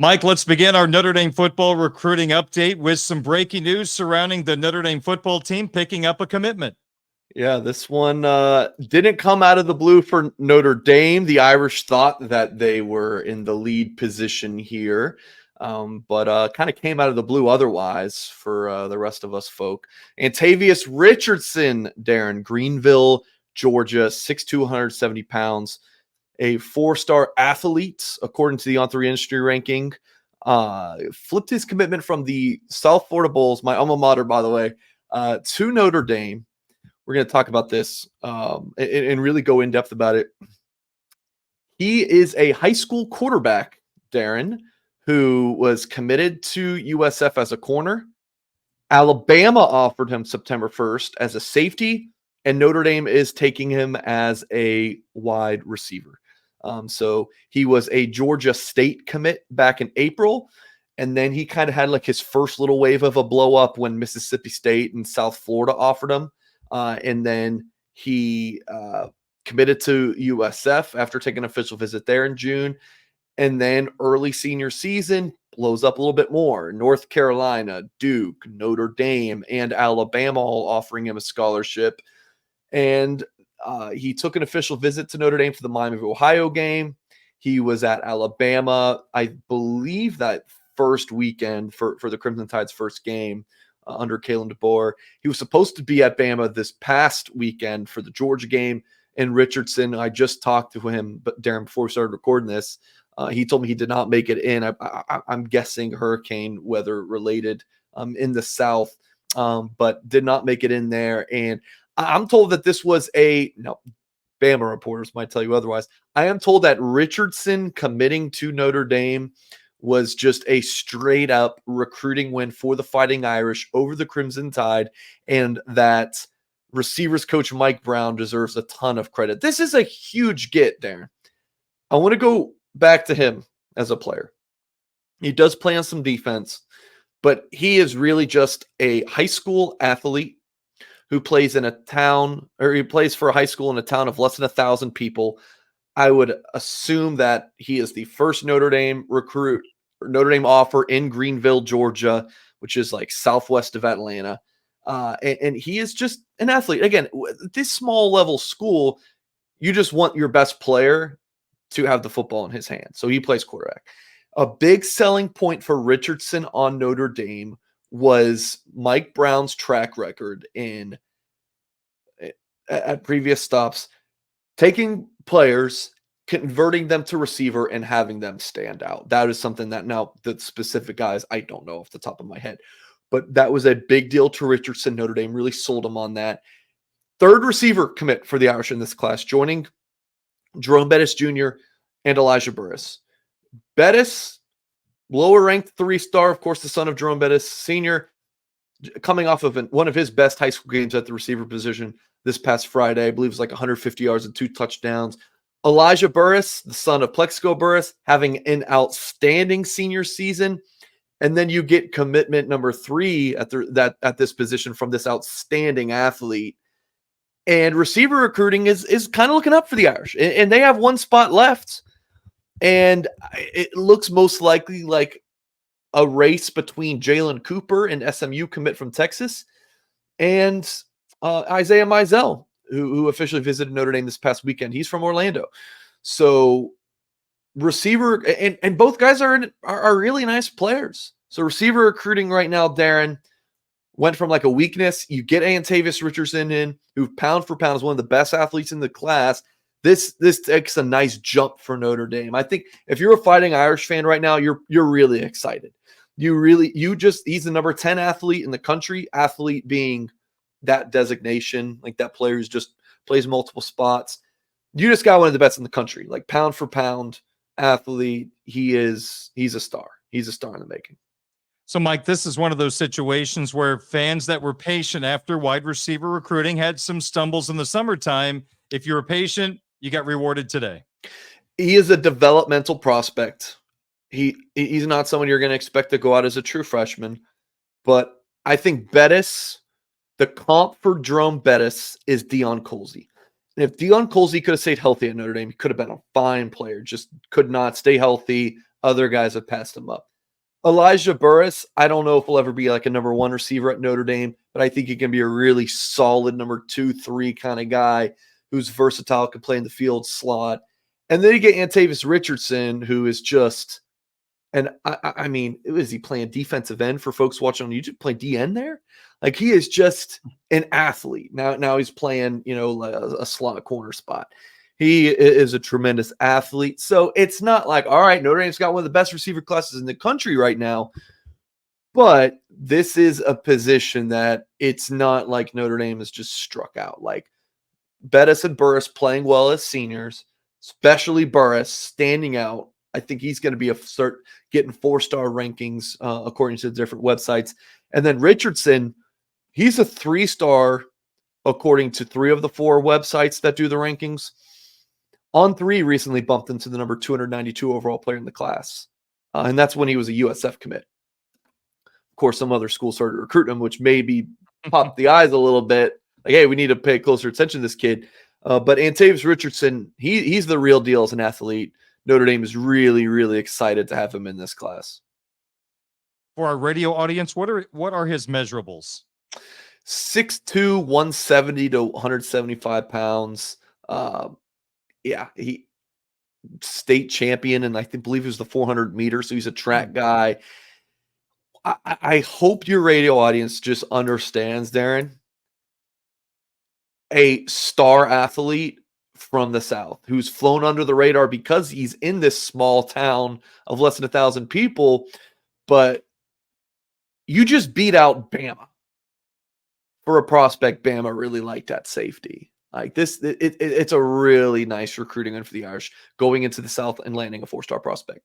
Mike, let's begin our Notre Dame football recruiting update with some breaking news surrounding the Notre Dame football team picking up a commitment. Yeah, this one didn't come out of the blue for Notre Dame. The Irish thought that they were in the lead position here, but kind of came out of the blue otherwise for the rest of us folk. Antavious Richardson, Darren, Greenville, Georgia, 6'2", 170 pounds, a 4-star athlete, according to the On3 industry ranking. Flipped his commitment from the South Florida Bulls, my alma mater, by the way, to Notre Dame. We're going to talk about this and really go in depth about it. He is a high school quarterback, Darren, who was committed to USF as a corner. Alabama offered him September 1st as a safety, and Notre Dame is taking him as a wide receiver. So he was a Georgia State commit back in April, and then he kind of had like his first little wave of a blow up when Mississippi State and South Florida offered him. And then he committed to USF after taking an official visit there in June. And then early senior season blows up a little bit more. North Carolina, Duke, Notre Dame, and Alabama all offering him a scholarship. And he took an official visit to Notre Dame for the Miami of Ohio game. He was at Alabama, I believe, that first weekend for the Crimson Tide's first game under Kalen DeBoer. He was supposed to be at Bama this past weekend for the Georgia game. And Richardson, I just talked to him, but Darren, before we started recording this, he told me he did not make it in. I'm guessing hurricane weather related in the South, but did not make it in there. And I'm told that this was Bama reporters might tell you otherwise. I am told that Richardson committing to Notre Dame was just a straight up recruiting win for the Fighting Irish over the Crimson Tide, and that receivers coach Mike Brown deserves a ton of credit. This is a huge get, Darren. I want to go back to him as a player. He does play on some defense, but he is really just a high school athlete who plays in a town, or he plays for a high school in a town of less than 1,000 people. I would assume that he is the first Notre Dame recruit, or Notre Dame offer in Greenville, Georgia, which is like southwest of Atlanta. And he is just an athlete. Again, this small level school, you just want your best player to have the football in his hands. So he plays quarterback. A big selling point for Richardson on Notre Dame was Mike Brown's track record at previous stops, taking players, converting them to receiver, and having them stand out. That is something that now the specific guys, I don't know off the top of my head, but that was a big deal to Richardson. Notre Dame really sold him on that. Third receiver commit for the Irish in this class, joining Jerome Bettis Jr. and Elijah Burris. Bettis, lower ranked 3-star, of course, the son of Jerome Bettis Sr., coming off of one of his best high school games at the receiver position this past Friday. I believe it was like 150 yards and 2 touchdowns. Elijah Burris, the son of Plexico Burris, having an outstanding senior season. And then you get commitment number 3 at this position from this outstanding athlete. And receiver recruiting is kind of looking up for the Irish. And they have one spot left. And it looks most likely like a race between Jalen Cooper, an SMU commit from Texas, and Isaiah Mizell, who officially visited Notre Dame this past weekend. He's from Orlando. So receiver, and both guys are really nice players. So receiver recruiting right now, Darren, went from like a weakness. You get Antavious Richardson in, who pound for pound is one of the best athletes in the class. This takes a nice jump for Notre Dame. I think if you're a Fighting Irish fan right now, you're really excited. He's the number 10 athlete in the country, athlete being that designation, like that player who's just plays multiple spots. You just got one of the best in the country, like pound for pound athlete. He's a star. He's a star in the making. So, Mike, this is one of those situations where fans that were patient after wide receiver recruiting had some stumbles in the summertime. If you were patient, you got rewarded today. He is a developmental prospect. He's not someone you're going to expect to go out as a true freshman. But I think Bettis, the comp for Jerome Bettis is Deion Colsey. And if Deion Colsey could have stayed healthy at Notre Dame, he could have been a fine player. Just could not stay healthy. Other guys have passed him up. Elijah Burris, I don't know if he'll ever be like a number 1 receiver at Notre Dame, but I think he can be a really solid number 2, 3 kind of guy who's versatile, can play in the field slot. And then you get Antavious Richardson, who is just, and I mean, is he playing defensive end for folks watching on YouTube? Play DN there? Like, he is just an athlete. Now he's playing, a slot corner spot. He is a tremendous athlete. So it's not like, all right, Notre Dame's got one of the best receiver classes in the country right now. But this is a position that it's not like Notre Dame has just struck out. Like, Bettis and Burris playing well as seniors, especially Burris standing out. I think he's going to be getting 4-star rankings according to the different websites. And then Richardson, he's a 3-star according to 3 of the 4 websites that do the rankings. On3 recently bumped into the number 292 overall player in the class. And that's when he was a USF commit. Of course, some other schools started recruiting him, which maybe popped the eyes a little bit. Like, hey, we need to pay closer attention to this kid. But Antavious Richardson, he's the real deal as an athlete. Notre Dame is really, really excited to have him in this class. For our radio audience, what are his measurables? 6'2", 170 to 175 pounds. He state champion, and I believe he was the 400 meters, so he's a track guy. I hope your radio audience just understands, Darren, a star athlete from the South who's flown under the radar because he's in this small town of less than 1,000 people, but you just beat out Bama. For a prospect, Bama really liked that safety. Like this, it's a really nice recruiting win for the Irish going into the South and landing a 4-star prospect.